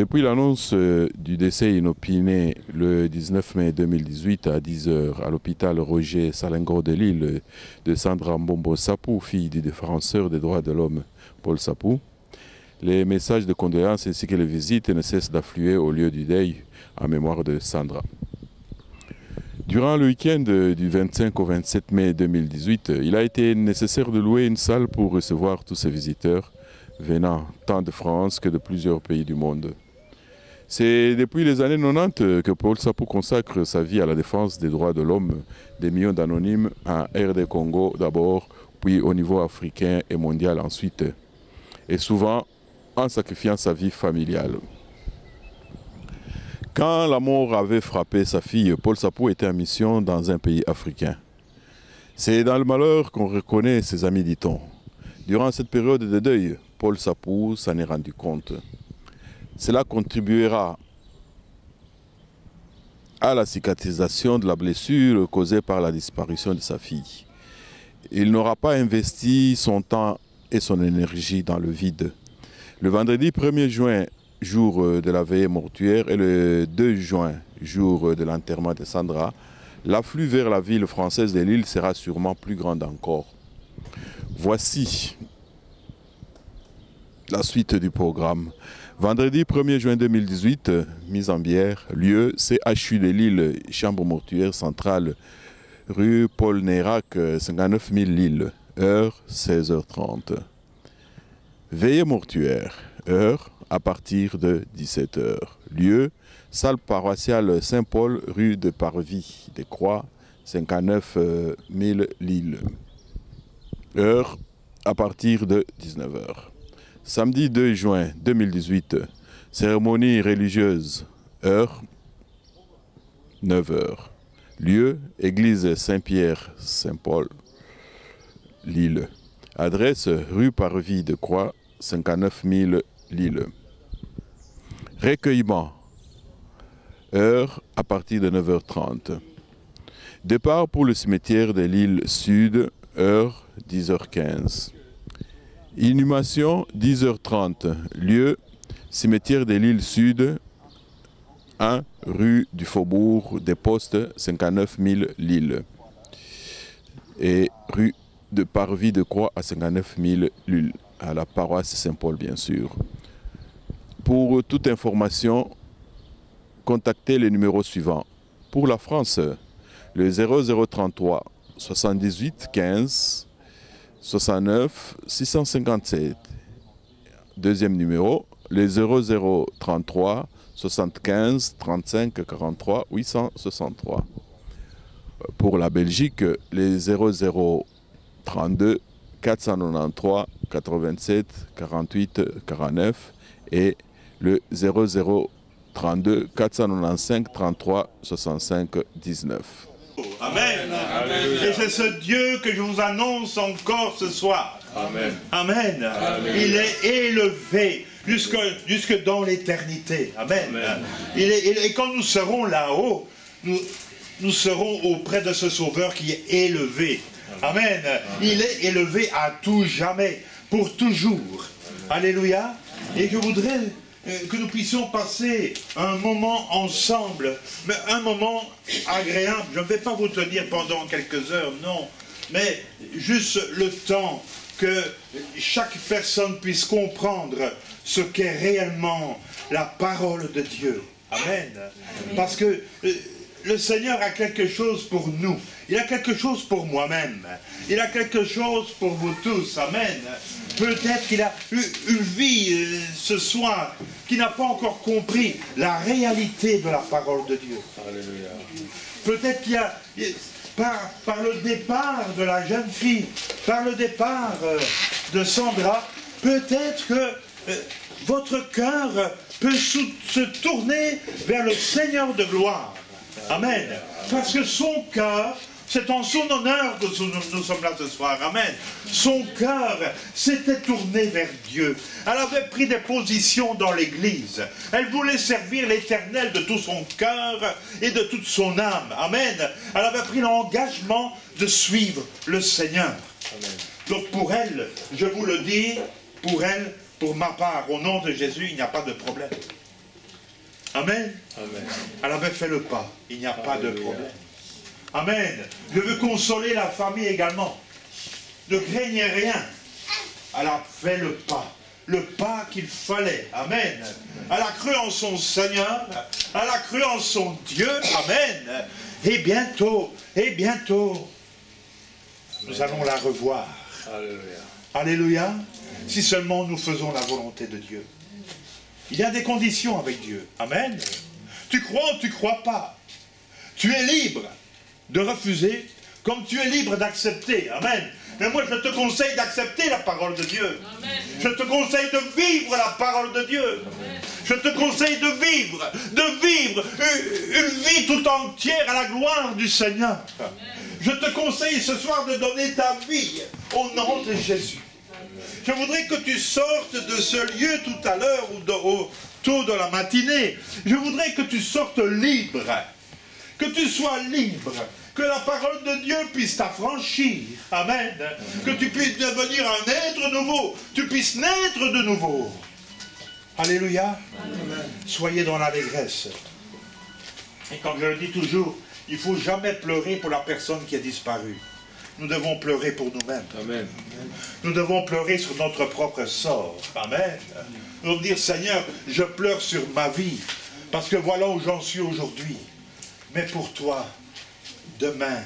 Depuis l'annonce du décès inopiné le 19 mai 2018 à 10 h à l'hôpital Roger Salengro de Lille de Sandra Mbombo Sapou, fille du défenseur des droits de l'homme Paul Sapou, les messages de condoléances ainsi que les visites ne cessent d'affluer au lieu du deuil en mémoire de Sandra. Durant le week-end du 25 au 27 mai 2018, il a été nécessaire de louer une salle pour recevoir tous ces visiteurs venant tant de France que de plusieurs pays du monde. C'est depuis les années 90 que Paul Sapou consacre sa vie à la défense des droits de l'homme, des millions d'anonymes en RD Congo d'abord, puis au niveau africain et mondial ensuite, et souvent en sacrifiant sa vie familiale. Quand la mort avait frappé sa fille, Paul Sapou était en mission dans un pays africain. C'est dans le malheur qu'on reconnaît ses amis, dit-on. Durant cette période de deuil, Paul Sapou s'en est rendu compte. Cela contribuera à la cicatrisation de la blessure causée par la disparition de sa fille. Il n'aura pas investi son temps et son énergie dans le vide. Le vendredi 1er juin, jour de la veillée mortuaire, et le 2 juin, jour de l'enterrement de Sandra, l'afflux vers la ville française de Lille sera sûrement plus grand encore. Voici la suite du programme. Vendredi 1er juin 2018, mise en bière, lieu CHU de Lille, chambre mortuaire centrale, rue Paul Nérac, 59 000 Lille, heure 16 h 30. Veillée mortuaire, heure à partir de 17 h. Lieu, salle paroissiale Saint-Paul, rue de Parvis, des Croix, 59 000 Lille. Heure à partir de 19 h. Samedi 2 juin 2018, cérémonie religieuse, heure 9 h. Lieu, église Saint-Pierre-Saint-Paul, Lille. Adresse, rue Parvis de Croix, 59 000 Lille. Recueillement, heure à partir de 9 h 30. Départ pour le cimetière de Lille Sud, heure 10 h 15. Inhumation 10 h 30. Lieu, cimetière de Lille Sud, 1 rue du Faubourg des Postes, 59 000 Lille. Et rue de Parvis de Croix à 59 000 Lille, à la paroisse Saint-Paul bien sûr. Pour toute information, contactez les numéros suivants. Pour la France, le 0033 78 15 69 657. Deuxième numéro, le 0033 75 35 43 863. Pour la Belgique, les 0032 493 87 48 49 et le 0032 495 33 65 19. Amen. Alléluia. Et c'est ce Dieu que je vous annonce encore ce soir. Amen. Amen. Alléluia. Il est élevé jusque dans l'éternité. Amen. Amen. Et quand nous serons là-haut, nous serons auprès de ce Sauveur qui est élevé. Amen. Amen. Il est élevé à tout jamais, pour toujours. Amen. Alléluia. Et je voudrais que nous puissions passer un moment ensemble, mais un moment agréable. Je ne vais pas vous tenir pendant quelques heures, non, mais juste le temps que chaque personne puisse comprendre ce qu'est réellement la parole de Dieu. Amen. Parce que le Seigneur a quelque chose pour nous. Il a quelque chose pour moi-même. Il a quelque chose pour vous tous. Amen. Peut-être qu'il a eu une vie ce soir qui n'a pas encore compris la réalité de la parole de Dieu. Alléluia. Peut-être qu'il y a, par le départ de la jeune fille, par le départ de Sandra, peut-être que votre cœur peut se tourner vers le Seigneur de gloire. Amen. Parce que son cœur, c'est en son honneur que nous sommes là ce soir. Amen. Son cœur s'était tourné vers Dieu. Elle avait pris des positions dans l'église. Elle voulait servir l'Éternel de tout son cœur et de toute son âme. Amen. Elle avait pris l'engagement de suivre le Seigneur. Amen. Donc pour elle, je vous le dis, pour elle, pour ma part, au nom de Jésus, il n'y a pas de problème. Amen. Amen. Elle avait fait le pas. Il n'y a pas de problème. Amen. Je veux consoler la famille également. Ne craignez rien. Elle a fait le pas. Le pas qu'il fallait. Amen. Elle a cru en son Seigneur. Elle a cru en son Dieu. Amen. Et bientôt, nous allons la revoir. Alléluia. Alléluia. Si seulement nous faisons la volonté de Dieu. Il y a des conditions avec Dieu. Amen. Tu crois ou tu ne crois pas. Tu es libre de refuser comme tu es libre d'accepter. Amen. Mais moi, je te conseille d'accepter la parole de Dieu. Amen. Je te conseille de vivre la parole de Dieu. Amen. Je te conseille de vivre une vie tout entière à la gloire du Seigneur. Amen. Je te conseille ce soir de donner ta vie au nom de Jésus. Je voudrais que tu sortes de ce lieu tout à l'heure ou autour de la matinée. Je voudrais que tu sortes libre. Que tu sois libre. Que la parole de Dieu puisse t'affranchir. Amen. Que tu puisses devenir un être nouveau. Tu puisses naître de nouveau. Alléluia. Amen. Soyez dans l'allégresse. Et comme je le dis toujours, il ne faut jamais pleurer pour la personne qui a disparu. Nous devons pleurer pour nous-mêmes. Amen. Nous devons pleurer sur notre propre sort. Amen. Nous devons dire, Seigneur, je pleure sur ma vie. Parce que voilà où j'en suis aujourd'hui. Mais pour toi, demain,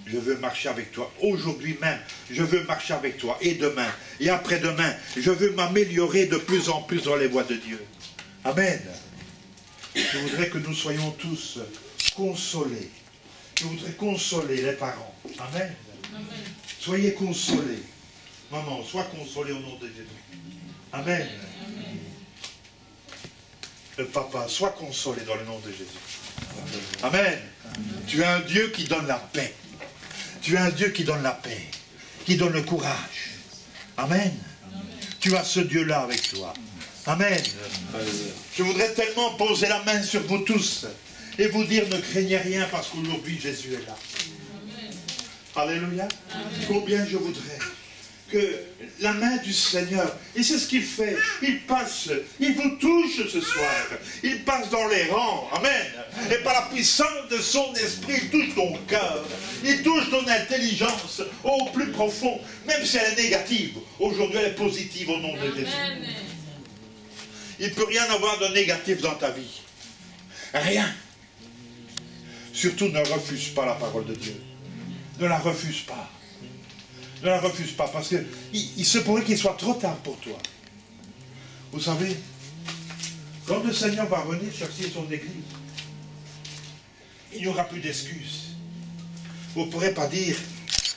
je veux marcher avec toi. Aujourd'hui même, je veux marcher avec toi. Et demain, et après-demain, je veux m'améliorer de plus en plus dans les voies de Dieu. Amen. Je voudrais que nous soyons tous consolés. Je voudrais consoler les parents. Amen. Amen. Soyez consolés. Maman, sois consolée au nom de Jésus. Amen. Amen. Le papa, sois consolé dans le nom de Jésus. Amen. Amen. Tu as un Dieu qui donne la paix. Tu as un Dieu qui donne la paix. Qui donne le courage. Amen. Amen. Tu as ce Dieu-là avec toi. Amen. Amen. Je voudrais tellement poser la main sur vous tous. Et vous dire, ne craignez rien parce qu'aujourd'hui Jésus est là. Amen. Alléluia. Amen. Combien je voudrais que la main du Seigneur, et c'est ce qu'il fait, il passe, il vous touche ce soir, il passe dans les rangs, amen, et par la puissance de son esprit, il touche ton cœur, il touche ton intelligence au plus profond, même si elle est négative, aujourd'hui elle est positive au nom de Jésus. Il ne peut rien avoir de négatif dans ta vie, rien. Surtout ne refuse pas la parole de Dieu. Ne la refuse pas. Ne la refuse pas parce que il se pourrait qu'il soit trop tard pour toi. Vous savez, quand le Seigneur va venir chercher son église, il n'y aura plus d'excuses. Vous ne pourrez pas dire,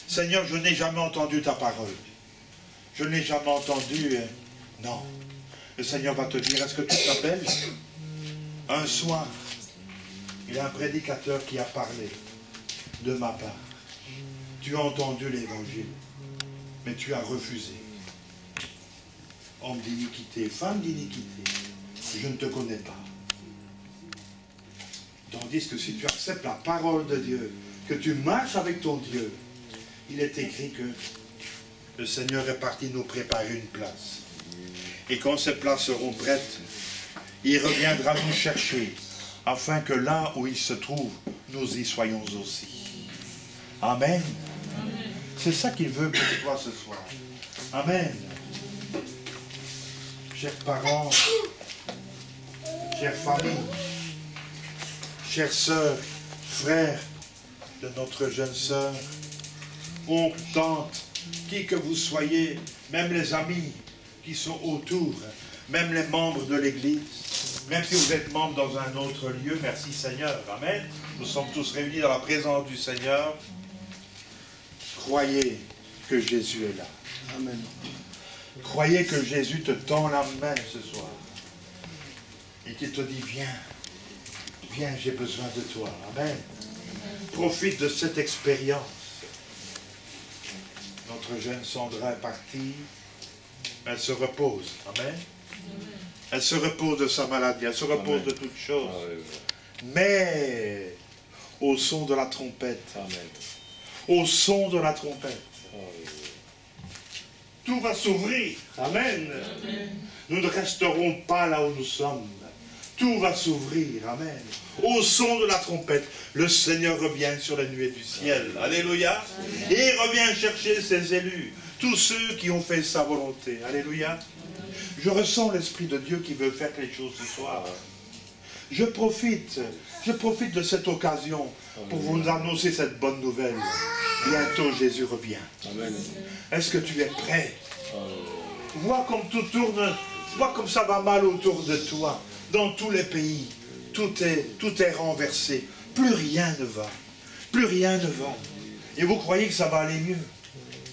Seigneur, je n'ai jamais entendu ta parole. Je n'ai jamais entendu. Non. Le Seigneur va te dire, est-ce que tu t'appelles? Un soir, il y a un prédicateur qui a parlé de ma part. Tu as entendu l'évangile, mais tu as refusé. Homme d'iniquité, femme d'iniquité, je ne te connais pas. Tandis que si tu acceptes la parole de Dieu, que tu marches avec ton Dieu, il est écrit que le Seigneur est parti nous préparer une place. Et quand ces places seront prêtes, il reviendra nous chercher, afin que là où il se trouve, nous y soyons aussi. Amen. Amen. C'est ça qu'il veut pour toi ce soir. Amen. Chers parents, chères familles, chères sœurs, frères de notre jeune sœur, oncles, tantes, qui que vous soyez, même les amis qui sont autour, même les membres de l'église, même si vous êtes membre dans un autre lieu, merci Seigneur. Amen. Nous sommes tous réunis dans la présence du Seigneur. Croyez que Jésus est là. Amen. Croyez que Jésus te tend la main ce soir. Et qu'il te dit, viens, viens, j'ai besoin de toi. Amen. Profite de cette expérience. Notre jeune Sandra est partie. Elle se repose. Amen. Elle se repose de sa maladie. Elle se repose de toutes choses. Mais au son de la trompette. Amen. Au son de la trompette. Tout va s'ouvrir. Amen. Amen. Nous ne resterons pas là où nous sommes. Tout va s'ouvrir. Amen. Au son de la trompette, le Seigneur revient sur les nuées du ciel. Alléluia. Et il revient chercher ses élus. Tous ceux qui ont fait sa volonté. Alléluia. Je ressens l'Esprit de Dieu qui veut faire quelque chose ce soir. Je profite de cette occasion pour vous annoncer cette bonne nouvelle. Bientôt Jésus revient. Est-ce que tu es prêt? Vois comme tout tourne, vois comme ça va mal autour de toi. Dans tous les pays, tout est renversé. Plus rien ne va. Plus rien ne va. Et vous croyez que ça va aller mieux?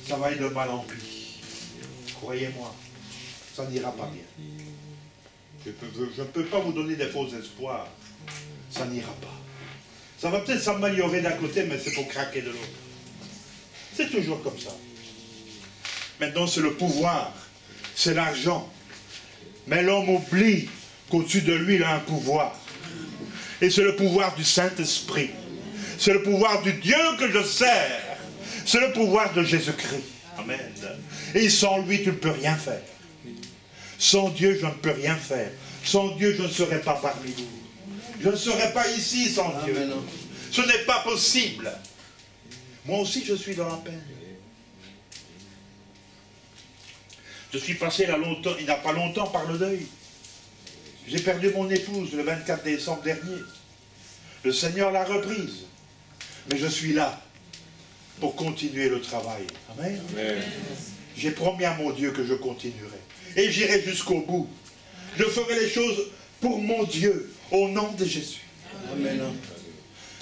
Ça va aller de mal en pis. Croyez-moi, ça n'ira pas bien. Je ne peux pas vous donner des faux espoirs. Ça n'ira pas. Ça va peut-être s'améliorer d'un côté, mais c'est pour craquer de l'autre. C'est toujours comme ça. Maintenant, c'est le pouvoir. C'est l'argent. Mais l'homme oublie qu'au-dessus de lui, il a un pouvoir. Et c'est le pouvoir du Saint-Esprit. C'est le pouvoir du Dieu que je sers. C'est le pouvoir de Jésus-Christ. Amen. Et sans lui, tu ne peux rien faire. Sans Dieu, je ne peux rien faire. Sans Dieu, je ne serai pas parmi vous. Je ne serai pas ici sans Dieu. Ce n'est pas possible. Moi aussi, je suis dans la peine. Je suis passé là longtemps, il n'y a pas longtemps par le deuil. J'ai perdu mon épouse le 24 décembre dernier. Le Seigneur l'a reprise. Mais je suis là pour continuer le travail. Amen. Amen. J'ai promis à mon Dieu que je continuerai. Et j'irai jusqu'au bout. Je ferai les choses pour mon Dieu, au nom de Jésus. Amen.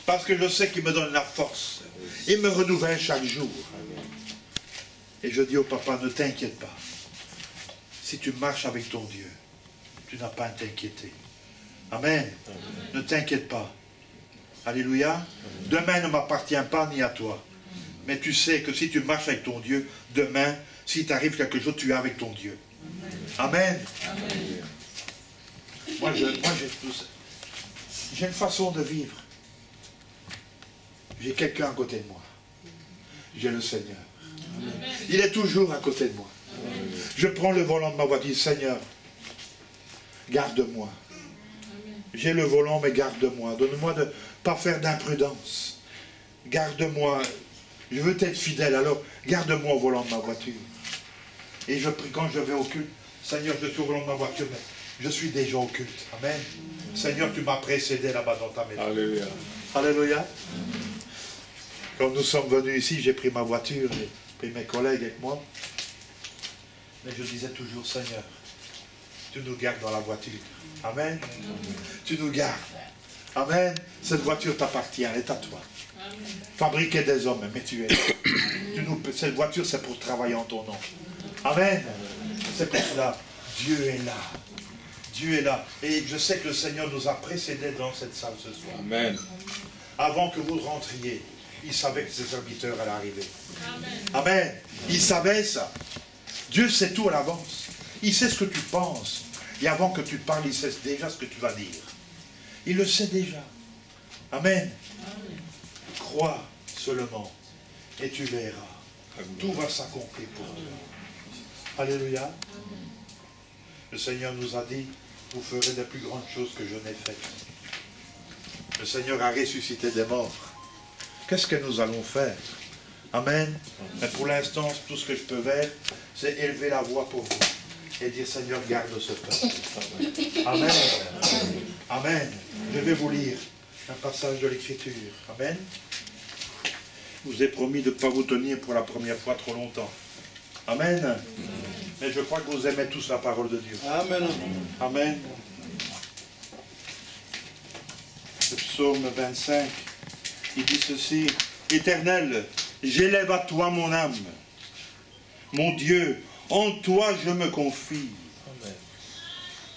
Parce que je sais qu'il me donne la force. Il me renouvelle chaque jour. Et je dis au papa, ne t'inquiète pas. Si tu marches avec ton Dieu, tu n'as pas à t'inquiéter. Amen. Ne t'inquiète pas. Alléluia. Demain ne m'appartient pas ni à toi. Mais tu sais que si tu marches avec ton Dieu, demain, s'il t'arrive quelque chose, tu es avec ton Dieu. Amen. Moi, j'ai une façon de vivre. J'ai quelqu'un à côté de moi. J'ai le Seigneur. Il est toujours à côté de moi. Je prends le volant de ma voiture. Seigneur, garde-moi. J'ai le volant, mais garde-moi. Donne-moi de ne pas faire d'imprudence. Garde-moi. Je veux être fidèle, alors garde-moi au volant de ma voiture. Et je prie quand je vais au culte. Seigneur, je suis au volant de ma voiture, mais je suis déjà au culte. Amen. Seigneur, tu m'as précédé là-bas dans ta maison. Alléluia. Alléluia. Quand nous sommes venus ici, j'ai pris ma voiture, j'ai pris mes collègues avec moi. Mais je disais toujours, Seigneur, tu nous gardes dans la voiture. Amen. Tu nous gardes. Amen. Cette voiture t'appartient, elle est à toi. Fabriquée des hommes, mais tu es là. Cette voiture, c'est pour travailler en ton nom. Amen. C'est pour cela. Dieu est là. Dieu est là. Et je sais que le Seigneur nous a précédés dans cette salle ce soir. Amen. Avant que vous rentriez, il savait que ses serviteurs allaient arriver. Amen. Amen. Il savait ça. Dieu sait tout à l'avance. Il sait ce que tu penses. Et avant que tu parles, il sait déjà ce que tu vas dire. Il le sait déjà. Amen. Crois seulement et tu verras. Tout va s'accomplir pour toi. Alléluia. Le Seigneur nous a dit, vous ferez des plus grandes choses que je n'ai faites. Le Seigneur a ressuscité des morts. Qu'est-ce que nous allons faire? Amen. Mais pour l'instant, tout ce que je peux faire, c'est élever la voix pour vous. Et dire, Seigneur, garde ce peuple. Amen. Amen. Je vais vous lire un passage de l'Écriture. Amen. Je vous ai promis de ne pas vous tenir pour la première fois trop longtemps. Amen. Mais je crois que vous aimez tous la parole de Dieu. Amen. Amen. Le psaume 25, il dit ceci. Éternel, j'élève à toi mon âme. Mon Dieu, en toi je me confie. Amen.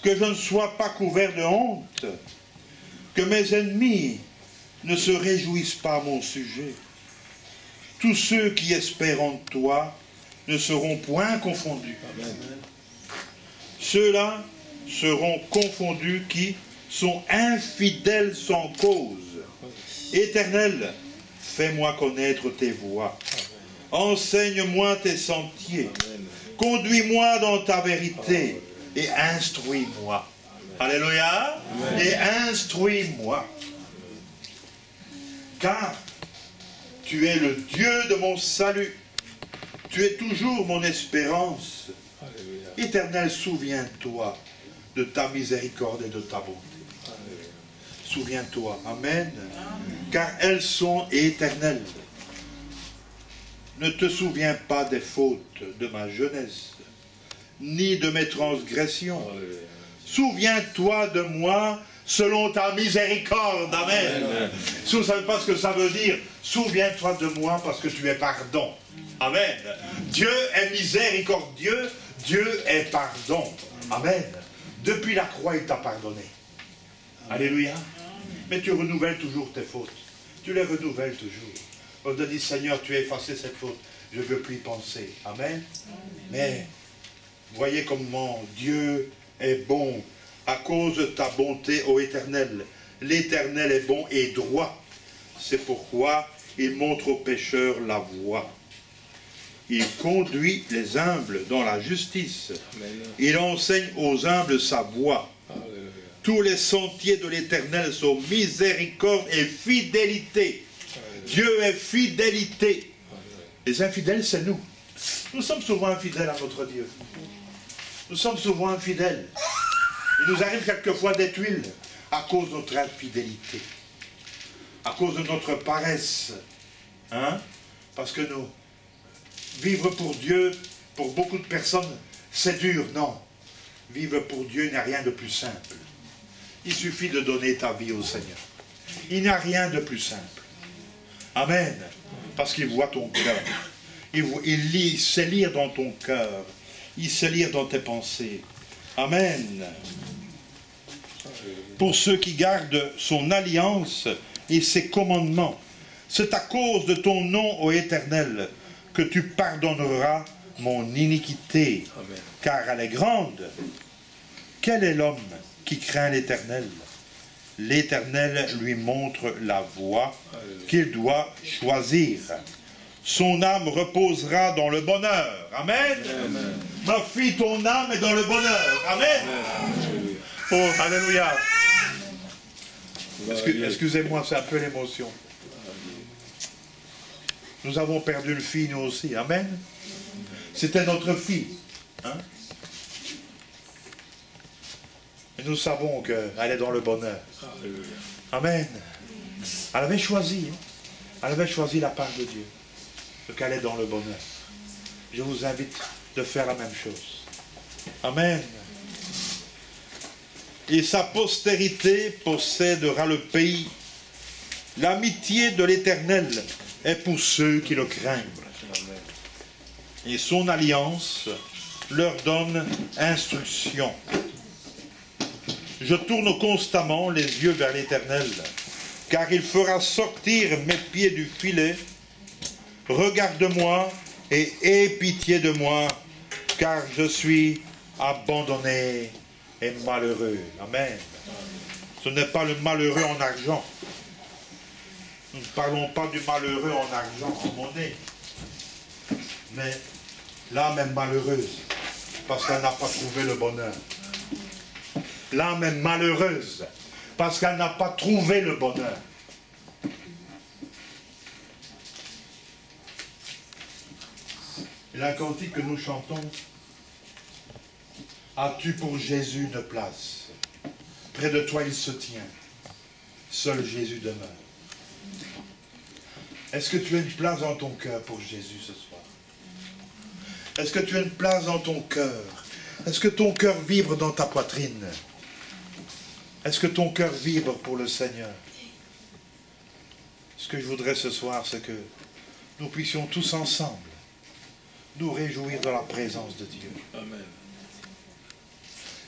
Que je ne sois pas couvert de honte. Que mes ennemis ne se réjouissent pas à mon sujet. Tous ceux qui espèrent en toi ne seront point confondus. Amen. Ceux-là seront confondus qui sont infidèles sans cause. Éternel, fais-moi connaître tes voies. Enseigne-moi tes sentiers. Conduis-moi dans ta vérité et instruis-moi. Alléluia. Et instruis-moi. Car tu es le Dieu de mon salut. Tu es toujours mon espérance. Éternel, souviens-toi de ta miséricorde et de ta bonté. Souviens-toi. Amen. Car elles sont éternelles. Ne te souviens pas des fautes de ma jeunesse, ni de mes transgressions. Souviens-toi de moi selon ta miséricorde. Amen. Si vous ne savez pas ce que ça veut dire, souviens-toi de moi parce que tu es pardon. Amen. Dieu est miséricordieux, Dieu est pardon. Amen. Depuis la croix, il t'a pardonné. Alléluia. Mais tu renouvelles toujours tes fautes. Tu les renouvelles toujours. On te dit, Seigneur, tu as effacé cette faute. Je ne veux plus y penser. Amen. Mais, voyez comment Dieu est bon à cause de ta bonté, ô Éternel. L'Éternel est bon et droit. C'est pourquoi il montre aux pécheurs la voie. Il conduit les humbles dans la justice. Il enseigne aux humbles sa voie. Tous les sentiers de l'Éternel sont miséricorde et fidélité. Dieu est fidélité. Les infidèles, c'est nous. Nous sommes souvent infidèles à notre Dieu. Nous sommes souvent infidèles. Il nous arrive quelquefois d'être huile à cause de notre infidélité. À cause de notre paresse. Hein? Parce que nous, vivre pour Dieu, pour beaucoup de personnes, c'est dur. Non. Vivre pour Dieu, il n'y a rien de plus simple. Il suffit de donner ta vie au Seigneur. Il n'y a rien de plus simple. Amen. Parce qu'il voit ton cœur. Il sait lire dans ton cœur. Il sait lire dans tes pensées. Amen. Pour ceux qui gardent son alliance et ses commandements, c'est à cause de ton nom, ô Éternel, que tu pardonneras mon iniquité. Amen. Car elle est grande. Quel est l'homme qui craint l'Éternel? L'Éternel lui montre la voie qu'il doit choisir. Son âme reposera dans le bonheur. Amen. Amen. Ma fille, ton âme est dans le bonheur. Amen. Amen. Oh, alléluia. Excusez-moi, c'est un peu l'émotion. Nous avons perdu une fille, nous aussi. Amen. C'était notre fille. Hein? Et nous savons qu'elle est dans le bonheur. Amen. Elle avait choisi. Elle avait choisi la part de Dieu. Donc elle est dans le bonheur. Je vous invite de faire la même chose. Amen. Et sa postérité possédera le pays. L'amitié de l'Éternel est pour ceux qui le craignent. Et son alliance leur donne instruction. Je tourne constamment les yeux vers l'Éternel, car il fera sortir mes pieds du filet. Regarde-moi et aie pitié de moi, car je suis abandonné et malheureux. Amen. Ce n'est pas le malheureux en argent. Nous ne parlons pas du malheureux en argent, en monnaie. Mais l'âme est malheureuse, parce qu'elle n'a pas trouvé le bonheur. L'âme est malheureuse parce qu'elle n'a pas trouvé le bonheur. Et la cantique que nous chantons, as-tu pour Jésus une place? Près de toi il se tient. Seul Jésus demeure. Est-ce que tu as une place dans ton cœur pour Jésus ce soir? Est-ce que tu as une place dans ton cœur? Est-ce que ton cœur vibre dans ta poitrine? Est-ce que ton cœur vibre pour le Seigneur? Ce que je voudrais ce soir, c'est que nous puissions tous ensemble nous réjouir de la présence de Dieu. Amen.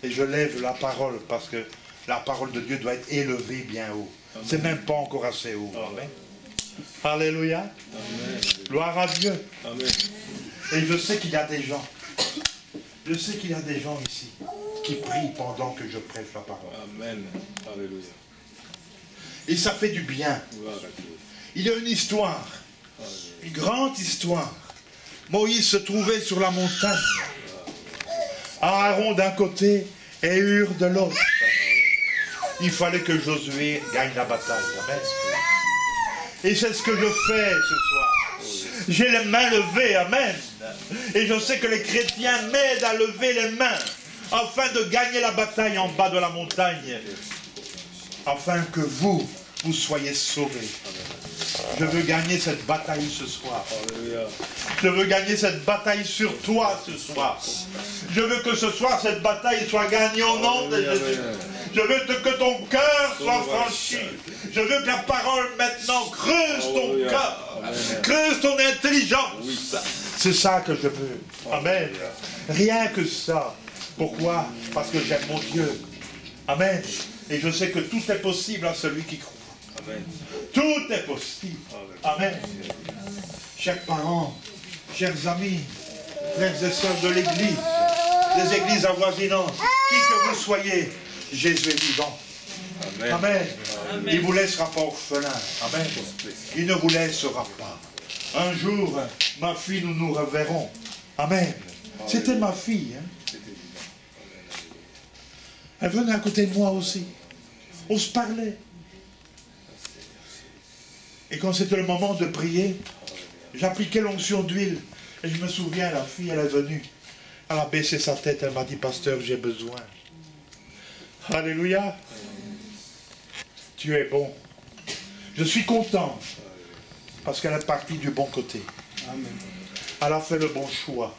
Et je lève la parole parce que la parole de Dieu doit être élevée bien haut. C'est même pas encore assez haut. Amen. Alléluia. Amen. Gloire à Dieu. Amen. Et je sais qu'il y a des gens. Je sais qu'il y a des gens ici qui prient pendant que je prêche la parole. Amen. Alléluia. Et ça fait du bien. Il y a une histoire, une grande histoire. Moïse se trouvait sur la montagne. Aaron d'un côté et Hur de l'autre. il fallait que Josué gagne la bataille. Amen. Et c'est ce que je fais ce soir. J'ai les mains levées, amen. Et je sais que les chrétiens m'aident à lever les mains afin de gagner la bataille en bas de la montagne. Afin que vous soyez sauvés. Je veux gagner cette bataille ce soir. Je veux gagner cette bataille sur toi ce soir. Je veux que ce soir, cette bataille soit gagnée au nom de Jésus. Je veux que ton cœur soit franchi. Je veux que la parole maintenant creuse ton cœur. Creuse ton intelligence. C'est ça que je veux. Amen. Rien que ça. Pourquoi? Parce que j'aime mon Dieu. Amen. Et je sais que tout est possible à celui qui croit. Amen. Tout est possible. Amen. Chers parents, chers amis, frères et sœurs de l'Église, des églises avoisinantes, qui que vous soyez, Jésus est vivant. Amen. Amen. Amen. Il ne vous laissera pas orphelin. Amen. Il ne vous laissera pas. Un jour, ma fille, nous nous reverrons. Amen. C'était ma fille. Hein? Elle venait à côté de moi aussi. On se parlait. Et quand c'était le moment de prier, j'appliquais l'onction d'huile. Et je me souviens, la fille, elle est venue. Elle a baissé sa tête, elle m'a dit, pasteur, j'ai besoin. Alléluia. Tu es bon. Je suis content. Parce qu'elle est partie du bon côté. Amen. Elle a fait le bon choix.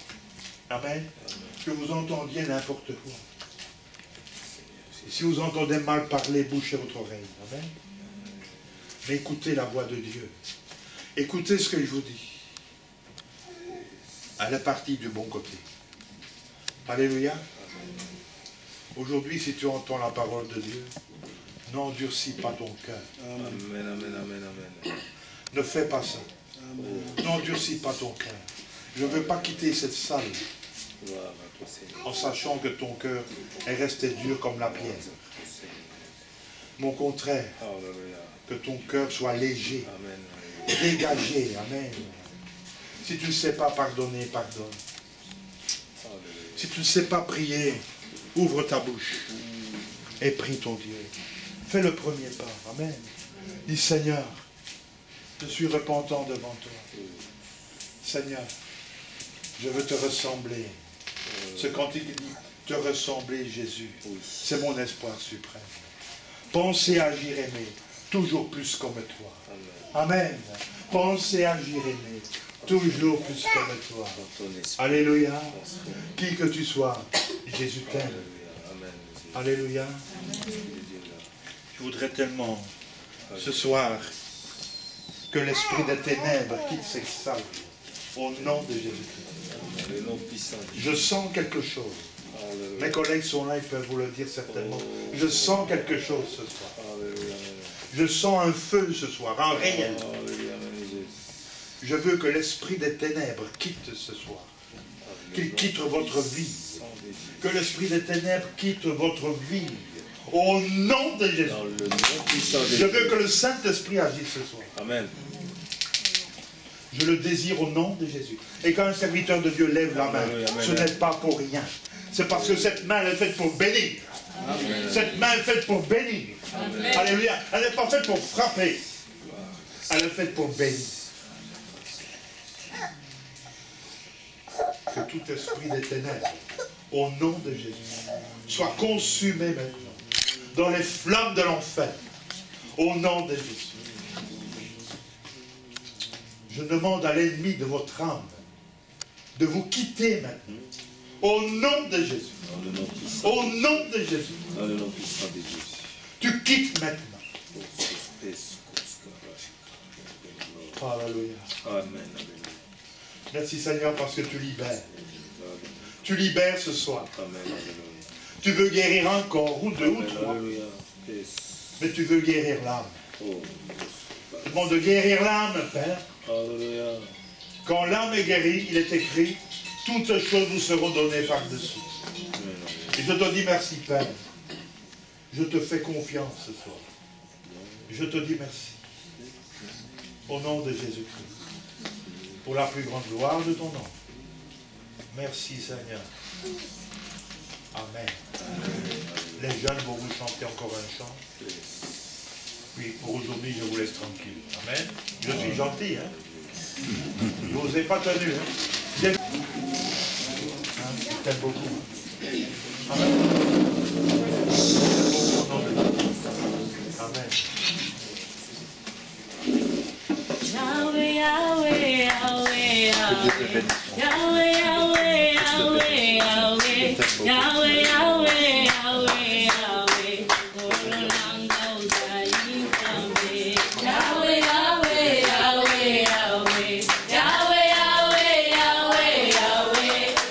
Amen. Que vous entendiez n'importe quoi. Et si vous entendez mal parler, bouchez votre oreille. Amen. Mais écoutez la voix de Dieu. Écoutez ce que je vous dis. Elle est partie du bon côté. Alléluia. Aujourd'hui, si tu entends la parole de Dieu, n'endurcis pas ton cœur. Amen, amen, amen, amen. Ne fais pas ça. N'endurcis pas ton cœur. Je ne veux pas quitter cette salle en sachant que ton cœur est resté dur comme la pierre. Mon contraire, que ton cœur soit léger, dégagé. Amen. Si tu ne sais pas pardonner, pardonne. Si tu ne sais pas prier, ouvre ta bouche et prie ton Dieu. Fais le premier pas. Amen. Dis, Seigneur, je suis repentant devant toi. Seigneur, je veux te ressembler. Ce cantique dit, te ressembler, Jésus. C'est mon espoir suprême. Penser, agir, aimer, toujours plus comme toi. Amen. Penser, agir, aimer, toujours plus comme toi. Alléluia. Qui que tu sois, Jésus t'aime. Alléluia. Je voudrais tellement, ce soir, que l'esprit des ténèbres quitte cette salle. Au nom de Jésus-Christ. Je sens quelque chose. Mes collègues sont là, ils peuvent vous le dire certainement. Je sens quelque chose ce soir. Je sens un feu ce soir, un réel. Je veux que l'esprit des ténèbres quitte ce soir. Qu'il quitte votre vie. Que l'esprit des ténèbres quitte votre vie. Au nom de Jésus. Je veux que le Saint-Esprit agisse ce soir. Amen. Je le désire au nom de Jésus. Et quand un serviteur de Dieu lève la main, ce n'est pas pour rien. C'est parce que cette main est faite pour bénir. Amen. Cette main est faite pour bénir. Amen. Alléluia. Elle n'est pas faite pour frapper. Elle est faite pour bénir. Que tout esprit des ténèbres, au nom de Jésus, soit consumé maintenant dans les flammes de l'enfer. Au nom de Jésus. Je demande à l'ennemi de votre âme de vous quitter maintenant. Au nom de Jésus. Au nom de Jésus. Tu quittes maintenant. Alléluia. Amen. Merci Seigneur parce que tu libères. Tu libères ce soir. Amen. Tu veux guérir un corps ou deux ou trois. Mais tu veux guérir l'âme. Je demande de guérir l'âme, Père. Alléluia. Quand l'âme est guérie, il est écrit, toutes choses vous seront données par-dessus. Et je te dis merci, Père. Je te fais confiance ce soir. Je te dis merci. Au nom de Jésus-Christ. Pour la plus grande gloire de ton nom. Merci, Seigneur. Amen. Les jeunes vont vous chanter encore un chant. Puis pour aujourd'hui, je vous laisse tranquille. Amen. Je suis gentil, hein. Je ne vous ai pas tenu, hein. Je t'aime beaucoup. Amen. Amen. Yahweh, Yahweh, Yahweh, Yahweh, Yahweh, Yahweh, Yahweh, Yahweh, Yahweh, Yahweh, Yahweh, Kololanga uzalifame. Yahweh, Yahweh, Yahweh, Yahweh, Yahweh, Yahweh, Yahweh, Yahweh,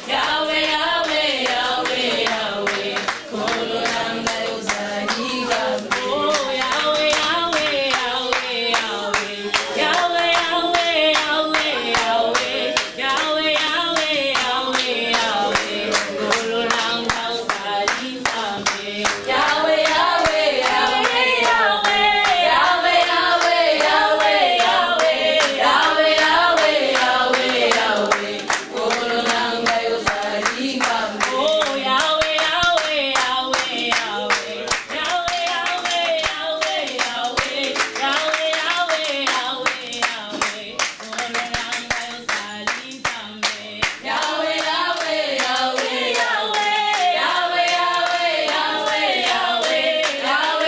Yahweh, Yahweh, Yahweh, Yahweh, Kololanga uzalifame. Oh, Yahweh, Yahweh, Yahweh, Yahweh, Yahweh, Yahweh, Yahweh, Yahweh, Yahweh, Yahweh, Yahweh, Yahweh, Kololanga uzalifame. Yahweh, Yahweh, Yahweh, Yahweh, Yahweh, Yahweh, Yahweh, Yahweh, Yahweh, Yahweh, Yahweh, Yahweh, Kololanga uzalifame. Oh, Yahweh, Yahweh, Yahweh, Yahweh, Yahweh, Yahweh, Yahweh, Yahweh, Yahweh, Yahweh, Yahweh, Yahweh, Kololanga uzalifame. Yahweh, Yahweh, Yahweh, Yahweh, Yahweh, Yahweh, Yahweh, Yahweh, Yahweh,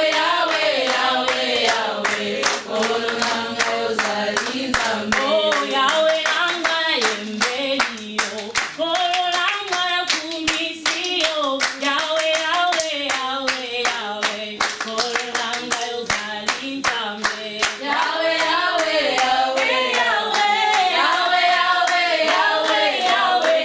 Yahweh, Yahweh, Yahweh, Kololanga uzalifame. Oh, Yahweh, nanga yembelio, Kololanga nakumisio. Yahweh, Yahweh, Yahweh, Yahweh, Kololanga uzalifame. Yahweh, Yahweh, Yahweh, Yahweh, Yahweh, Yahweh, Yahweh, Yahweh,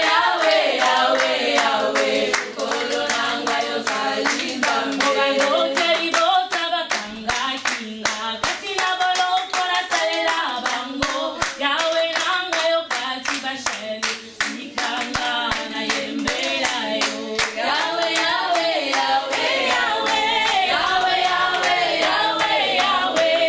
Yahweh, Yahweh, Yahweh, Kololanga uzalifame. Ogandote ibota bakanga kinga, katina boloko na salela bango. Yahweh nanga yo kati basheni, sikanga na yembela yo. Yahweh, Yahweh, Yahweh, Yahweh, Yahweh, Yahweh, Yahweh, Yahweh,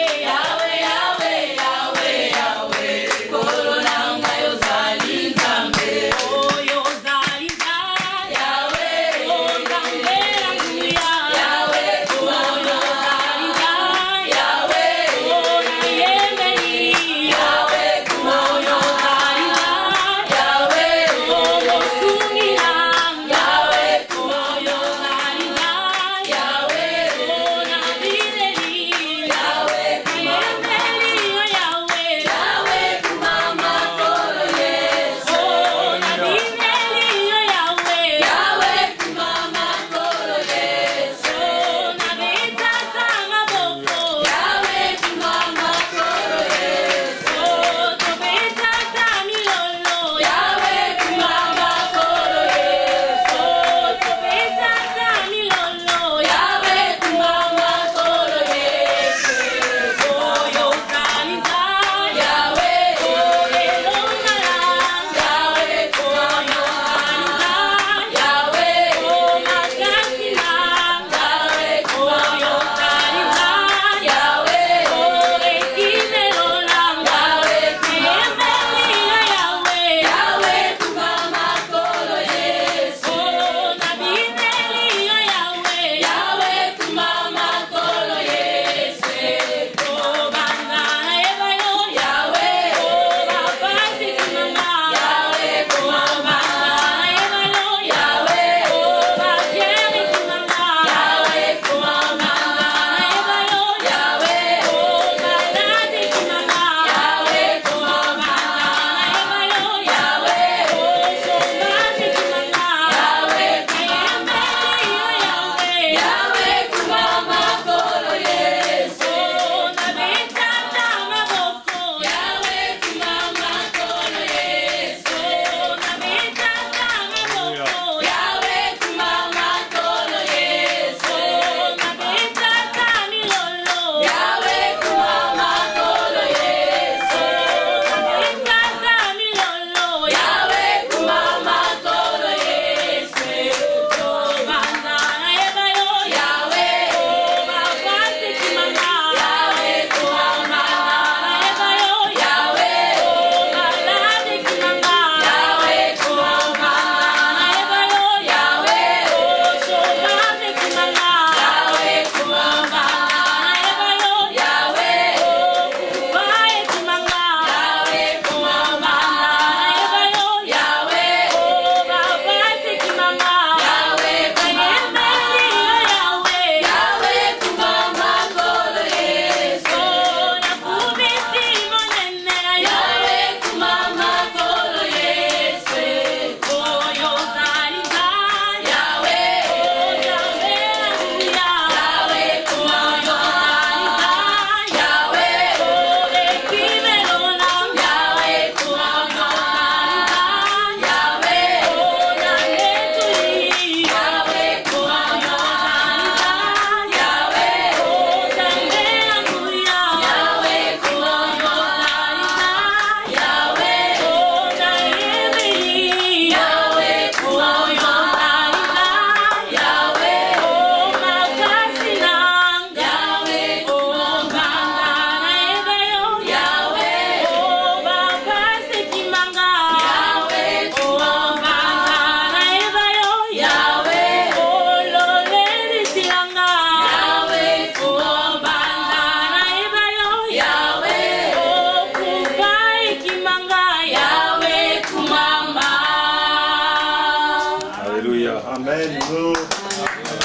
Amen. Nous